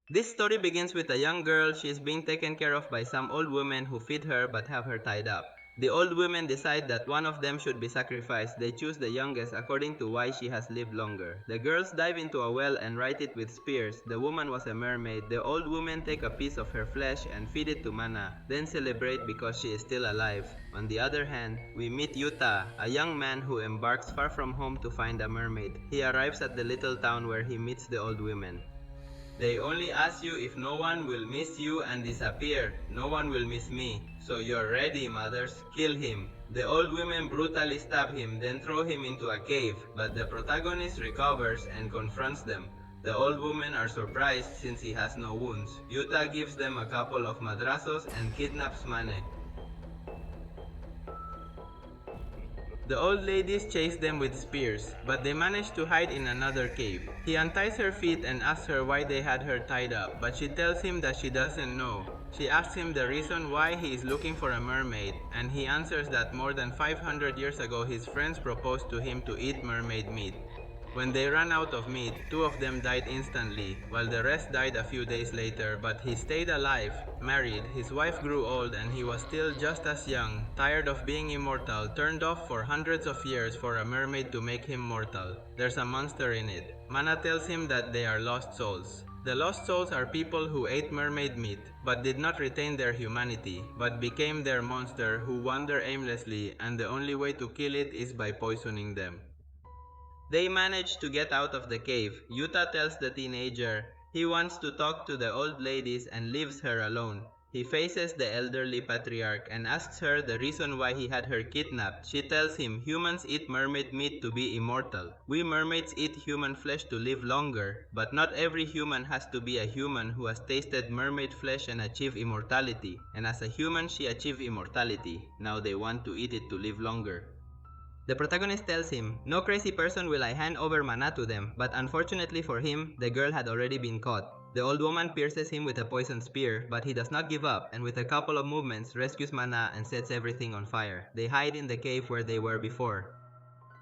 This story begins with a young girl. She is being taken care of by some old women who feed her but have her tied up. The old women decide that one of them should be sacrificed. They choose the youngest according to why she has lived longer. The girls dive into a well and right it with spears. The woman was a mermaid. The old women take a piece of her flesh and feed it to Mana, then celebrate because she is still alive. On the other hand, we meet Yuta, a young man who embarks far from home to find a mermaid. He arrives at the little town where he meets the old women. They only ask you if no one will miss you and disappear. No one will miss me. So you're ready, mothers. Kill him. The old women brutally stab him, then throw him into a cave, but the protagonist recovers and confronts them. The old women are surprised since he has no wounds. Yuta gives them a couple of madrazos and kidnaps Mane. The old ladies chase them with spears, but they manage to hide in another cave. He unties her feet and asks her why they had her tied up, but she tells him that she doesn't know. She asks him the reason why he is looking for a mermaid, and he answers that more than 500 years ago his friends proposed to him to eat mermaid meat. When they ran out of meat, two of them died instantly, while the rest died a few days later, but he stayed alive, married, his wife grew old and he was still just as young, tired of being immortal, turned off for hundreds of years for a mermaid to make him mortal. There's a monster in it. Mana tells him that they are lost souls. The lost souls are people who ate mermaid meat, but did not retain their humanity, but became their monster who wander aimlessly, and the only way to kill it is by poisoning them. They manage to get out of the cave. Yuta tells the teenager he wants to talk to the old ladies and leaves her alone. He faces the elderly patriarch and asks her the reason why he had her kidnapped. She tells him humans eat mermaid meat to be immortal. We mermaids eat human flesh to live longer, but not every human has to be a human who has tasted mermaid flesh and achieved immortality. And as a human, she achieved immortality. Now they want to eat it to live longer. The protagonist tells him, no crazy person will I hand over Mana to them, but unfortunately for him, the girl had already been caught. The old woman pierces him with a poisoned spear, but he does not give up, and with a couple of movements rescues Mana and sets everything on fire. They hide in the cave where they were before.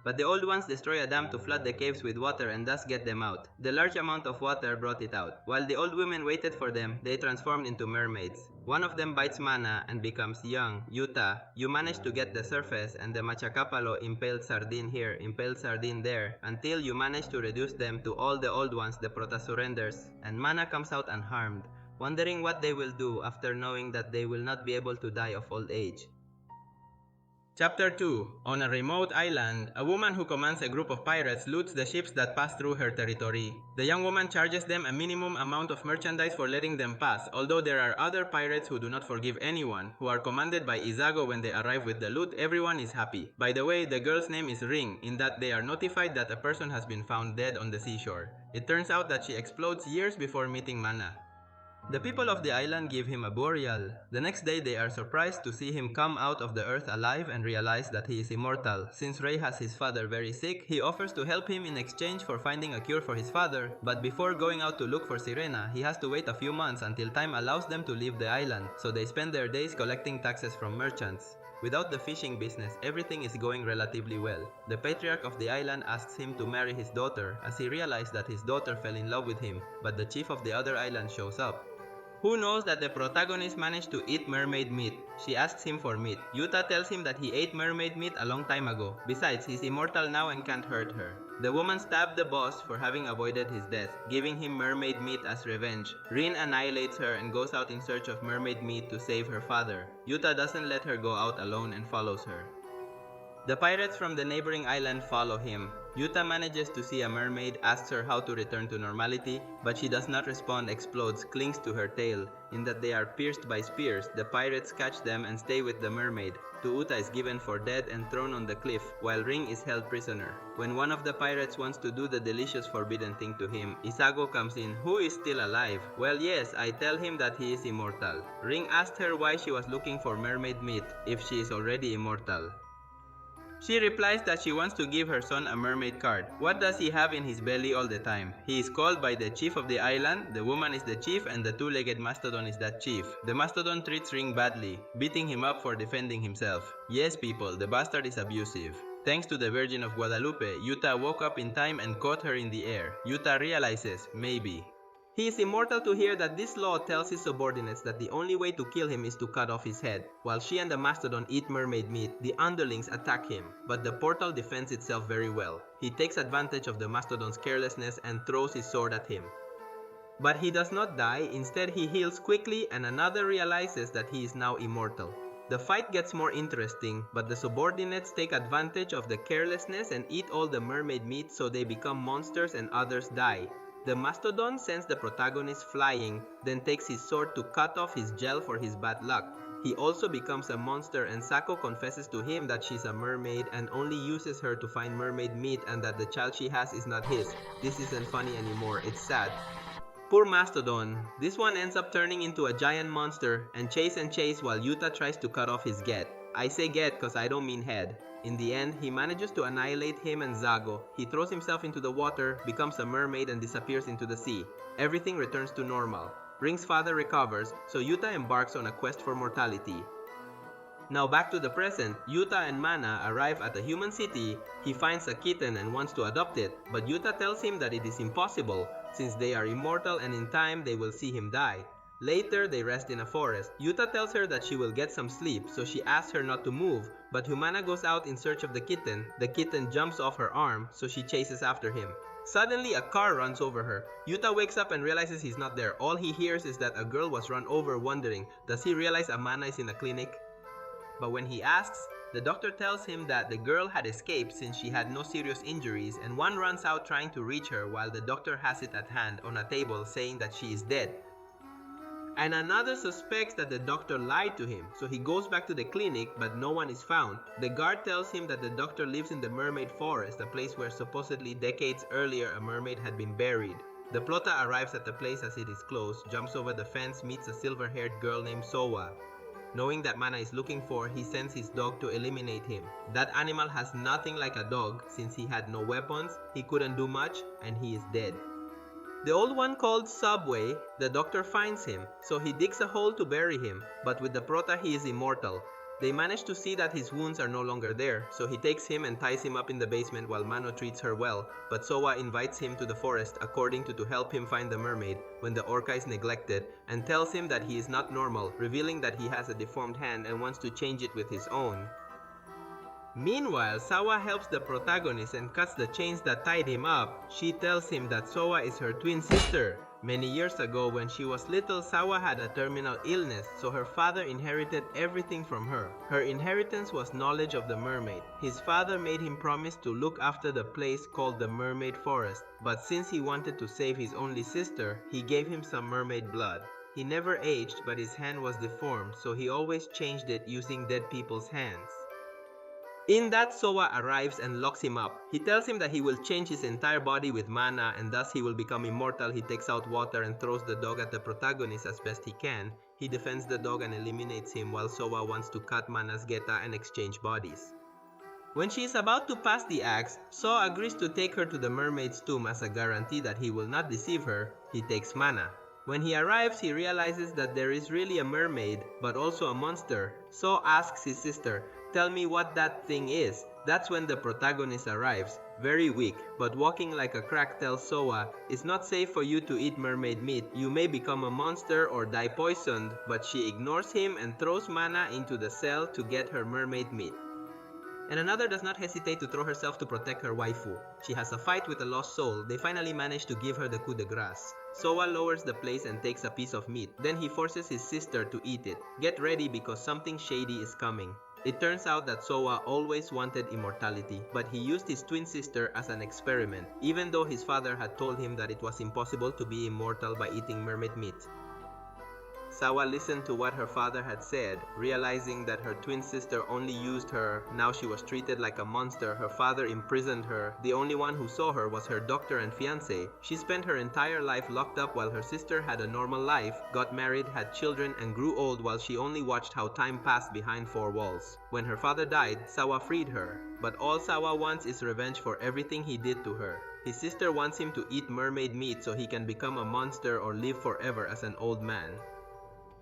But the old ones destroy a dam to flood the caves with water and thus get them out. The large amount of water brought it out. While the old women waited for them, they transformed into mermaids. One of them bites Mana and becomes young. Yuta, you manage to get the surface and the Machacapalo impaled sardine here, impaled sardine there, until you manage to reduce them to all the old ones. The prota surrenders, and Mana comes out unharmed, wondering what they will do after knowing that they will not be able to die of old age. Chapter 2. On a remote island, a woman who commands a group of pirates loots the ships that pass through her territory. The young woman charges them a minimum amount of merchandise for letting them pass, although there are other pirates who do not forgive anyone, who are commanded by Izago. When they arrive with the loot, everyone is happy. By the way, the girl's name is Ring, in that they are notified that a person has been found dead on the seashore. It turns out that she explodes years before meeting Mana. The people of the island give him a burial. The next day they are surprised to see him come out of the earth alive and realize that he is immortal. Since Ray has his father very sick, he offers to help him in exchange for finding a cure for his father, but before going out to look for Sirena, he has to wait a few months until time allows them to leave the island, so they spend their days collecting taxes from merchants. Without the fishing business, everything is going relatively well. The patriarch of the island asks him to marry his daughter, as he realized that his daughter fell in love with him, but the chief of the other island shows up. Who knows that the protagonist managed to eat mermaid meat? She asks him for meat. Yuta tells him that he ate mermaid meat a long time ago. Besides, he's immortal now and can't hurt her. The woman stabbed the boss for having avoided his death, giving him mermaid meat as revenge. Rin annihilates her and goes out in search of mermaid meat to save her father. Yuta doesn't let her go out alone and follows her. The pirates from the neighboring island follow him. Yuta manages to see a mermaid, asks her how to return to normality, but she does not respond, explodes, clings to her tail. In that they are pierced by spears, the pirates catch them and stay with the mermaid. Tuuta is given for dead and thrown on the cliff, while Ring is held prisoner. When one of the pirates wants to do the delicious forbidden thing to him, Isago comes in. Who is still alive? Well, yes, I tell him that he is immortal. Ring asked her why she was looking for mermaid meat if she is already immortal. She replies that she wants to give her son a mermaid card. What does he have in his belly all the time? He is called by the chief of the island, the woman is the chief, and the two-legged mastodon is that chief. The mastodon treats Ring badly, beating him up for defending himself. Yes, people, the bastard is abusive. Thanks to the Virgin of Guadalupe, Yuta woke up in time and caught her in the air. Yuta realizes, maybe. He is immortal to hear that this law tells his subordinates that the only way to kill him is to cut off his head. While she and the mastodon eat mermaid meat, the underlings attack him, but the portal defends itself very well. He takes advantage of the mastodon's carelessness and throws his sword at him. But he does not die, instead he heals quickly and another realizes that he is now immortal. The fight gets more interesting, but the subordinates take advantage of the carelessness and eat all the mermaid meat so they become monsters and others die. The mastodon sends the protagonist flying, then takes his sword to cut off his gel for his bad luck. He also becomes a monster and Sako confesses to him that she's a mermaid and only uses her to find mermaid meat and that the child she has is not his. This isn't funny anymore, it's sad. Poor Mastodon. This one ends up turning into a giant monster and chase while Yuta tries to cut off his get. I say get cause I don't mean head. In the end, he manages to annihilate him and Zago. He throws himself into the water, becomes a mermaid and disappears into the sea. Everything returns to normal. Brink's father recovers, so Yuta embarks on a quest for mortality. Now back to the present, Yuta and Mana arrive at a human city. He finds a kitten and wants to adopt it, but Yuta tells him that it is impossible since they are immortal and in time they will see him die. Later, they rest in a forest. Yuta tells her that she will get some sleep, so she asks her not to move, but Humana goes out in search of the kitten. The kitten jumps off her arm, so she chases after him. Suddenly, a car runs over her. Yuta wakes up and realizes he's not there. All he hears is that a girl was run over, wondering, does he realize Amana is in a clinic? But when he asks, the doctor tells him that the girl had escaped since she had no serious injuries and one runs out trying to reach her while the doctor has it at hand on a table saying that she is dead. And another suspects that the doctor lied to him, so he goes back to the clinic but no one is found. The guard tells him that the doctor lives in the Mermaid Forest, a place where supposedly decades earlier a mermaid had been buried. The Plota arrives at the place as it is closed, jumps over the fence, meets a silver-haired girl named Sowa. Knowing that Mana is looking for, he sends his dog to eliminate him. That animal has nothing like a dog since he had no weapons, he couldn't do much, and he is dead. The old one called Subway, the doctor finds him, so he digs a hole to bury him, but with the Prota he is immortal. They manage to see that his wounds are no longer there, so he takes him and ties him up in the basement while Mano treats her well, but Sowa invites him to the forest according to help him find the mermaid when the orca is neglected, and tells him that he is not normal, revealing that he has a deformed hand and wants to change it with his own. Meanwhile, Sawa helps the protagonist and cuts the chains that tied him up. She tells him that Sowa is her twin sister. Many years ago, when she was little, Sawa had a terminal illness, so her father inherited everything from her. Her inheritance was knowledge of the mermaid. His father made him promise to look after the place called the Mermaid Forest, but since he wanted to save his only sister, he gave him some mermaid blood. He never aged, but his hand was deformed, so he always changed it using dead people's hands. In that, Sowa arrives and locks him up. He tells him that he will change his entire body with mana and thus he will become immortal. He takes out water and throws the dog at the protagonist as best he can. He defends the dog and eliminates him while Sowa wants to cut Mana's Geta and exchange bodies. When she is about to pass the axe, So agrees to take her to the mermaid's tomb as a guarantee that he will not deceive her. He takes Mana. When he arrives, he realizes that there is really a mermaid, but also a monster. So asks his sister, "Tell me what that thing is." That's when the protagonist arrives, very weak, but walking like a crack tells Sowa, "It's not safe for you to eat mermaid meat. You may become a monster or die poisoned," but she ignores him and throws Mana into the cell to get her mermaid meat. And another does not hesitate to throw herself to protect her waifu. She has a fight with a lost soul. They finally manage to give her the coup de grace. Sowa lowers the place and takes a piece of meat. Then he forces his sister to eat it. Get ready because something shady is coming. It turns out that Sowa always wanted immortality, but he used his twin sister as an experiment, even though his father had told him that it was impossible to be immortal by eating mermaid meat. Sawa listened to what her father had said, realizing that her twin sister only used her. Now she was treated like a monster. Her father imprisoned her. The only one who saw her was her doctor and fiancé. She spent her entire life locked up while her sister had a normal life, got married, had children, and grew old while she only watched how time passed behind four walls. When her father died, Sawa freed her. But all Sawa wants is revenge for everything he did to her. His sister wants him to eat mermaid meat so he can become a monster or live forever as an old man.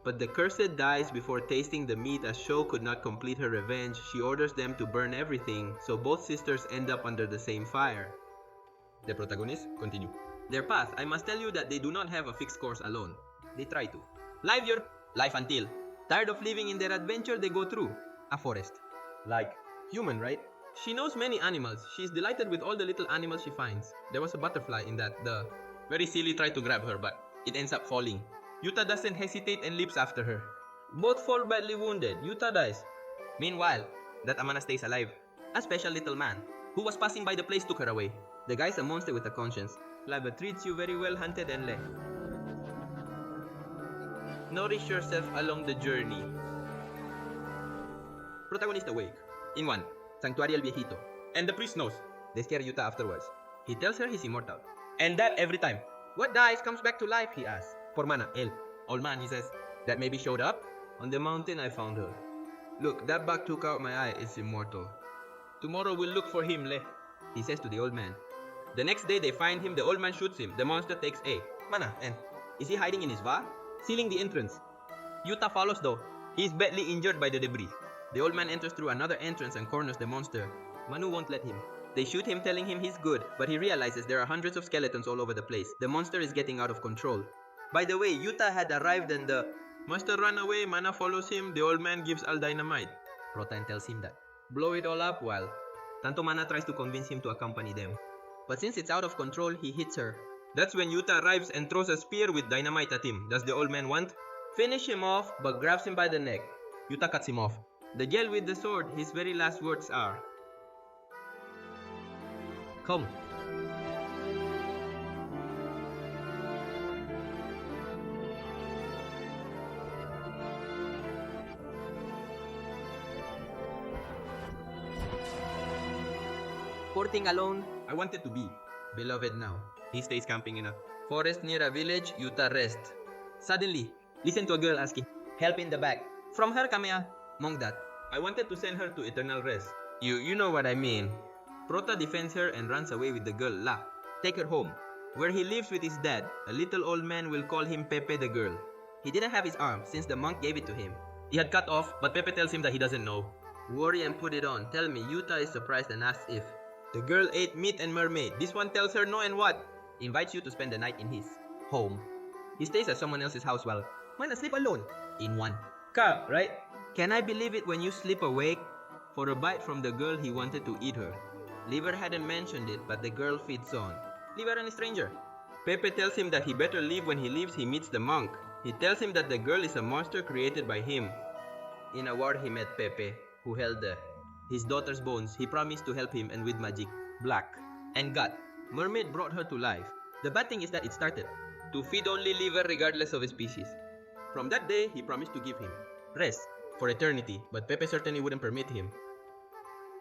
But the cursed dies before tasting the meat as Sho could not complete her revenge. She orders them to burn everything, so both sisters end up under the same fire. The protagonist continue. Their path, I must tell you that they do not have a fixed course alone. They try to. Live your life until. Tired of living in their adventure, they go through a forest. Like human, right? She knows many animals. She is delighted with all the little animals she finds. There was a butterfly in that. The very silly tried to grab her, but it ends up falling. Yuta doesn't hesitate and leaps after her. Both fall badly wounded. Yuta dies. Meanwhile, that Amana stays alive. A special little man who was passing by the place took her away. The guy's a monster with a conscience. Lava treats you very well, hunted and left. Nourish yourself along the journey. Protagonist awake. In one, Sanctuary El Viejito. And the priest knows. They scare Yuta afterwards. He tells her he's immortal. And that every time. What dies comes back to life, he asks. For mana, El. Old man, he says. That maybe showed up? On the mountain I found her. Look, that bug took out my eye. It's immortal. Tomorrow we'll look for him, le. He says to the old man. The next day they find him. The old man shoots him. The monster takes A. Mana, and is he hiding in his va? Sealing the entrance. Yuta follows though. He is badly injured by the debris. The old man enters through another entrance and corners the monster. Manu won't let him. They shoot him telling him he's good, but he realizes there are hundreds of skeletons all over the place. The monster is getting out of control. By the way, Yuta had arrived and the monster ran away. Mana follows him. The old man gives Al dynamite. Rotan tells him that blow it all up while Tanto Mana tries to convince him to accompany them. But since it's out of control, he hits her. That's when Yuta arrives and throws a spear with dynamite at him. Does the old man want? Finish him off, but grabs him by the neck. Yuta cuts him off. The girl with the sword, his very last words are, come. Poor thing alone, I wanted to be beloved now. He stays camping in a forest near a village. Yuta rests. Suddenly, listen to a girl asking, help in the back. From her, Kamea. Monk that. I wanted to send her to eternal rest. You know what I mean. Prota defends her and runs away with the girl, La. Take her home, where he lives with his dad. A little old man will call him Pepe the girl. He didn't have his arm since the monk gave it to him. He had cut off, but Pepe tells him that he doesn't know. Worry and put it on. Tell me, Yuta is surprised and asks if the girl ate meat and mermaid. This one tells her no and what? Invites you to spend the night in his home. He stays at someone else's house while Mana sleep alone. In one. Ka, right? Can I believe it when you sleep awake? For a bite from the girl, he wanted to eat her. Liver hadn't mentioned it, but the girl feeds on. Liver and a stranger. Pepe tells him that he better leave. When he leaves, he meets the monk. He tells him that the girl is a monster created by him. In a war, he met Pepe, who held his daughter's bones. He promised to help him, and with magic, black and gut, Mermaid brought her to life. The bad thing is that it started to feed only Liver regardless of his species. From that day, he promised to give him rest for eternity, but Pepe certainly wouldn't permit him.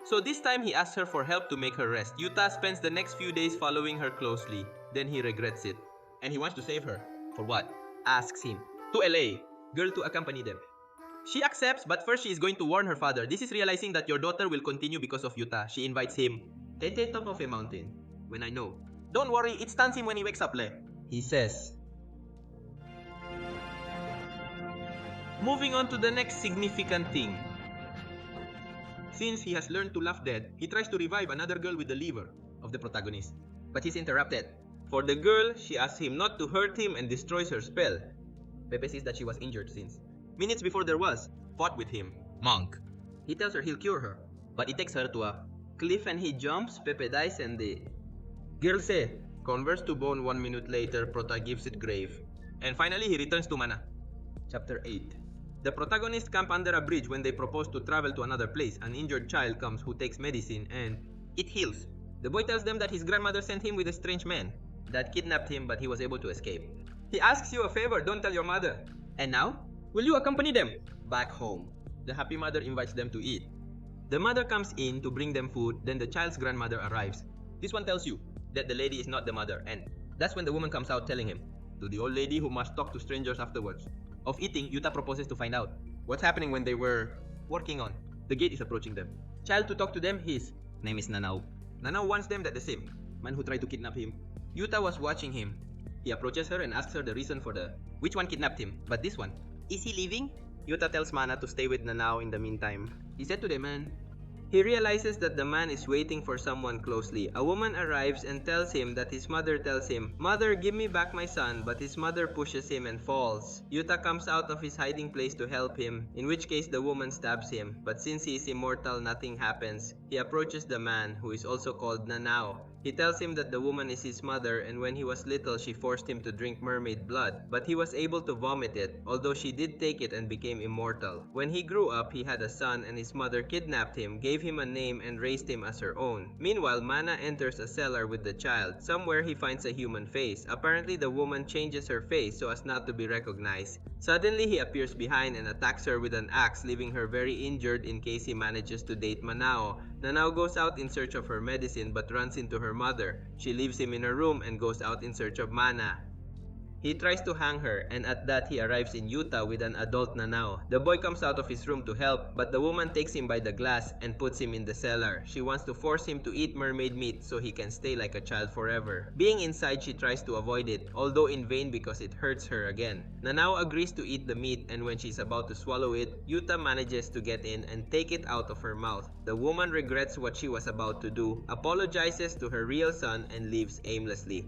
So this time he asks her for help to make her rest. Yuta spends the next few days following her closely. Then he regrets it. And he wants to save her. For what? Asks him. To LA. Girl to accompany them. She accepts, but first she is going to warn her father. This is realizing that your daughter will continue because of Yuta. She invites him. Tete top of a mountain. When I know. Don't worry, it stuns him when he wakes up, le. He says. Moving on to the next significant thing. Since he has learned to laugh dead, he tries to revive another girl with the liver of the protagonist. But he's interrupted. For the girl, she asks him not to hurt him and destroys her spell. Pepe says that she was injured since minutes before there was fought with him. Monk. He tells her he'll cure her, but he takes her to a cliff and he jumps. Pepe dies and the girl says, converts to bone. 1 minute later, Prota gives it grave. And finally, he returns to Mana. Chapter 8. The protagonists camp under a bridge when they propose to travel to another place. An injured child comes who takes medicine and it heals. The boy tells them that his grandmother sent him with a strange man that kidnapped him, but he was able to escape. He asks you a favor, don't tell your mother. And now, will you accompany them back home? The happy mother invites them to eat. The mother comes in to bring them food, then the child's grandmother arrives. This one tells you that the lady is not the mother, and that's when the woman comes out telling him, to the old lady who must talk to strangers afterwards. Of eating, Yuta proposes to find out what's happening when they were working on. The gate is approaching them. Child to talk to them, his name is Nanao. Nanao wants them that the same man who tried to kidnap him. Yuta was watching him. He approaches her and asks her the reason for which one kidnapped him. But this one, is he leaving? Yuta tells Mana to stay with Nanao in the meantime. He said to the man, He realizes that the man is waiting for someone closely. A woman arrives and tells him that his mother tells him, "Mother, give me back my son," but his mother pushes him and falls. Yuta comes out of his hiding place to help him, in which case the woman stabs him, but since he is immortal, nothing happens. He approaches the man, who is also called Nanao. He tells him that the woman is his mother and when he was little she forced him to drink mermaid blood, but he was able to vomit it, although she did take it and became immortal. When he grew up, he had a son and his mother kidnapped him, gave him a name and raised him as her own. Meanwhile, Mana enters a cellar with the child. Somewhere he finds a human face. Apparently the woman changes her face so as not to be recognized. Suddenly he appears behind and attacks her with an axe, leaving her very injured in case he manages to date Manao. Nanao goes out in search of her medicine but runs into her mother. She leaves him in her room and goes out in search of Mana. He tries to hang her, and at that he arrives in Yuta with an adult Nanao. The boy comes out of his room to help, but the woman takes him by the glass and puts him in the cellar. She wants to force him to eat mermaid meat so he can stay like a child forever. Being inside, she tries to avoid it, although in vain because it hurts her again. Nanao agrees to eat the meat, and when she's about to swallow it, Yuta manages to get in and take it out of her mouth. The woman regrets what she was about to do, apologizes to her real son, and leaves aimlessly.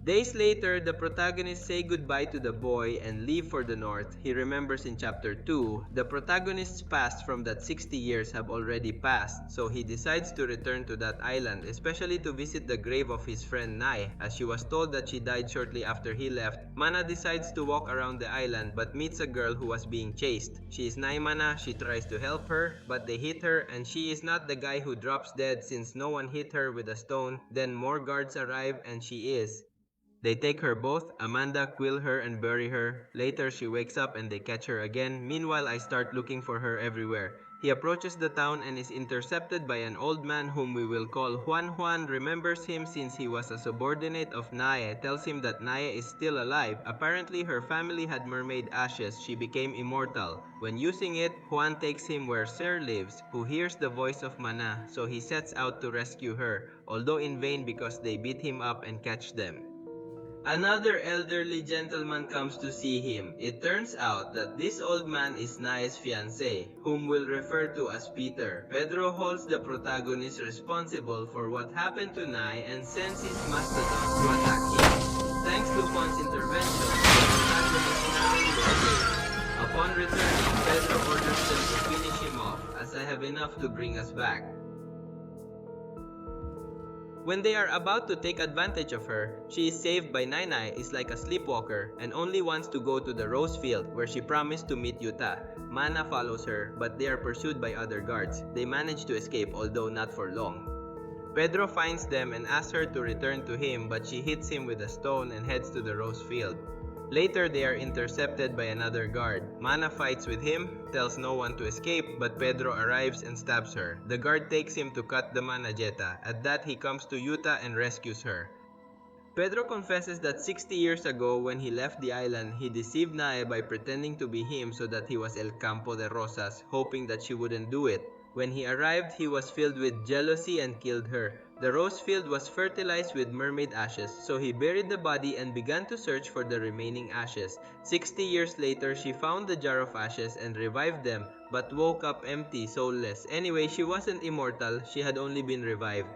Days later, the protagonists say goodbye to the boy and leave for the north. He remembers in chapter 2, the protagonist's past from that 60 years have already passed, so he decides to return to that island, especially to visit the grave of his friend Nai, as she was told that she died shortly after he left. Mana decides to walk around the island but meets a girl who was being chased. She is Nai Mana, she tries to help her, but they hit her and she is not the guy who drops dead since no one hit her with a stone. Then more guards arrive and she is. They take her both. Amanda kill her and bury her. Later she wakes up and they catch her again. Meanwhile I start looking for her everywhere. He approaches the town and is intercepted by an old man whom we will call Juan. Juan remembers him since he was a subordinate of Nae, tells him that Nae is still alive. Apparently her family had mermaid ashes. She became immortal. When using it, Juan takes him where Sir lives, who hears the voice of Mana, so he sets out to rescue her, although in vain because they beat him up and catch them. Another elderly gentleman comes to see him. It turns out that this old man is Nae's fiancé, whom we'll refer to as Peter. Pedro holds the protagonist responsible for what happened to Nae and sends his mastodon to attack him. Thanks to Juan's intervention, the protagonist narrowly escapes. Upon returning, Pedro orders them to finish him off, as I have enough to bring us back. When they are about to take advantage of her, she is saved by Nai is like a sleepwalker and only wants to go to the rose field where she promised to meet Yuta. Mana follows her, but they are pursued by other guards. They manage to escape, although not for long. Pedro finds them and asks her to return to him, but she hits him with a stone and heads to the rose field. Later, they are intercepted by another guard. Mana fights with him, tells no one to escape, but Pedro arrives and stabs her. The guard takes him to cut the manajeta. At that, he comes to Yuta and rescues her. Pedro confesses that 60 years ago, when he left the island, he deceived Nae by pretending to be him so that he was El Campo de Rosas, hoping that she wouldn't do it. When he arrived, he was filled with jealousy and killed her. The rose field was fertilized with mermaid ashes, so he buried the body and began to search for the remaining ashes. 60 years later, she found the jar of ashes and revived them, but woke up empty, soulless. Anyway, she wasn't immortal, she had only been revived.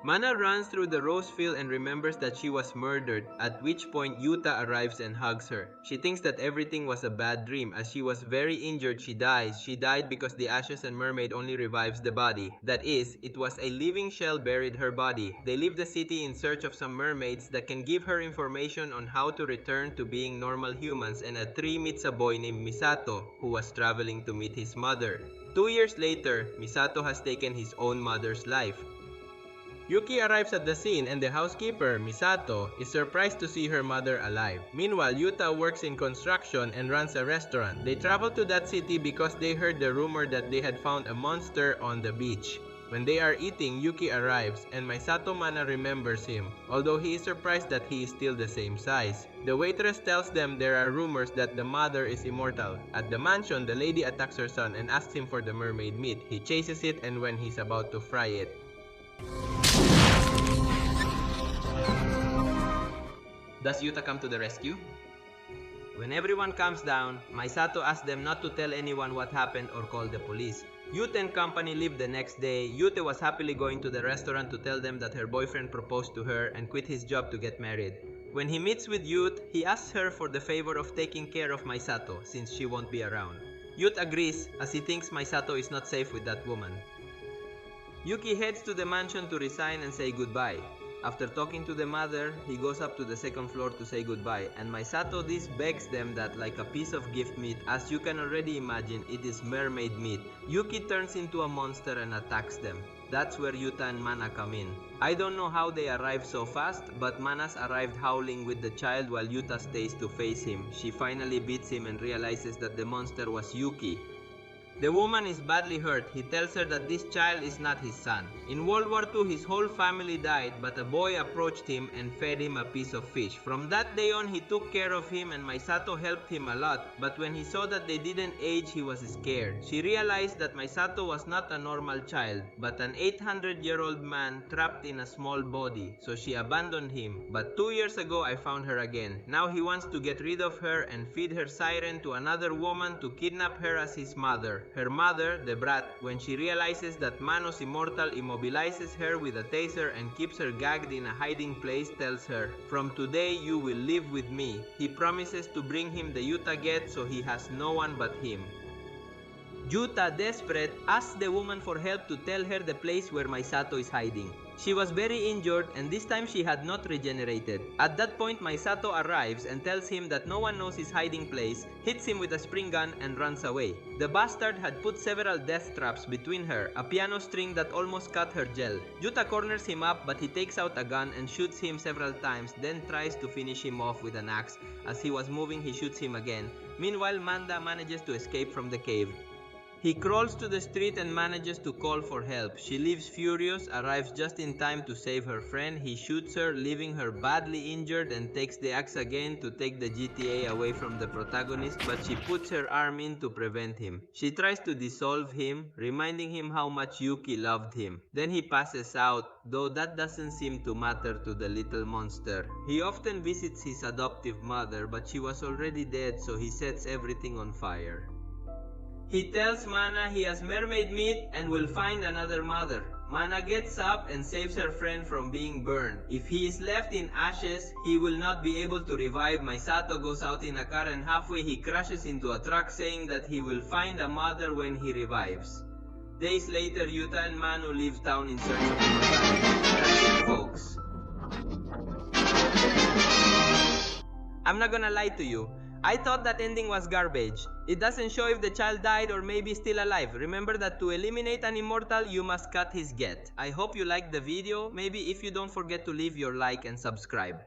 Mana runs through the rose field and remembers that she was murdered, at which point Yuta arrives and hugs her. She thinks that everything was a bad dream. As she was very injured, she dies. She died because the ashes and mermaid only revives the body. That is, it was a living shell buried her body. They leave the city in search of some mermaids that can give her information on how to return to being normal humans, and a tree meets a boy named Misato who was traveling to meet his mother. 2 years later, Misato has taken his own mother's life. Yuki arrives at the scene and the housekeeper, Misato, is surprised to see her mother alive. Meanwhile, Yuta works in construction and runs a restaurant. They travel to that city because they heard the rumor that they had found a monster on the beach. When they are eating, Yuki arrives and Misato Mana remembers him, although he is surprised that he is still the same size. The waitress tells them there are rumors that the mother is immortal. At the mansion, the lady attacks her son and asks him for the mermaid meat. He chases it and when he's about to fry it, does Yuta come to the rescue? When everyone calms down, Misato asks them not to tell anyone what happened or call the police. Yuta and company leave the next day. Yuta was happily going to the restaurant to tell them that her boyfriend proposed to her and quit his job to get married. When he meets with Yuta, he asks her for the favor of taking care of Maisato since she won't be around. Yuta agrees as he thinks Maisato is not safe with that woman. Yuki heads to the mansion to resign and say goodbye. After talking to the mother, he goes up to the second floor to say goodbye, and Maisato begs them that like a piece of gift meat, as you can already imagine, it is mermaid meat. Yuki turns into a monster and attacks them. That's where Yuta and Mana come in. I don't know how they arrived so fast, but Mana's arrived howling with the child while Yuta stays to face him. She finally beats him and realizes that the monster was Yuki. The woman is badly hurt. He tells her that this child is not his son. In World War II, his whole family died, but a boy approached him and fed him a piece of fish. From that day on, he took care of him and Maisato helped him a lot, but when he saw that they didn't age, he was scared. She realized that Maisato was not a normal child, but an 800-year-old man trapped in a small body, so she abandoned him. But 2 years ago, I found her again. Now he wants to get rid of her and feed her siren to another woman to kidnap her as his mother. Her mother, the brat, when she realizes that Manos Immortal immobilizes her with a taser and keeps her gagged in a hiding place, tells her, "From today you will live with me." He promises to bring him the Yuta get so he has no one but him. Yuta, desperate, asks the woman for help to tell her the place where Maisato is hiding. She was very injured and this time she had not regenerated. At that point, Maisato arrives and tells him that no one knows his hiding place, hits him with a spring gun and runs away. The bastard had put several death traps between her, a piano string that almost cut her gel. Yuta corners him up but he takes out a gun and shoots him several times, then tries to finish him off with an axe. As he was moving, he shoots him again. Meanwhile, Manda manages to escape from the cave. He crawls to the street and manages to call for help. She leaves furious, arrives just in time to save her friend. He shoots her, leaving her badly injured, and takes the axe again to take the GTA away from the protagonist, but she puts her arm in to prevent him. She tries to dissolve him, reminding him how much Yuki loved him. Then he passes out, though that doesn't seem to matter to the little monster. He often visits his adoptive mother, but she was already dead, so he sets everything on fire. He tells Mana he has mermaid meat and will find another mother. Mana gets up and saves her friend from being burned. If he is left in ashes, he will not be able to revive. Maisato goes out in a car and halfway he crashes into a truck saying that he will find a mother when he revives. Days later, Yuta and Manu leave town in search of immortality. That's it, folks. I'm not gonna lie to you. I thought that ending was garbage. It doesn't show if the child died or maybe still alive. Remember that to eliminate an immortal, you must cut his get. I hope you liked the video. Maybe if you don't forget to leave your like and subscribe.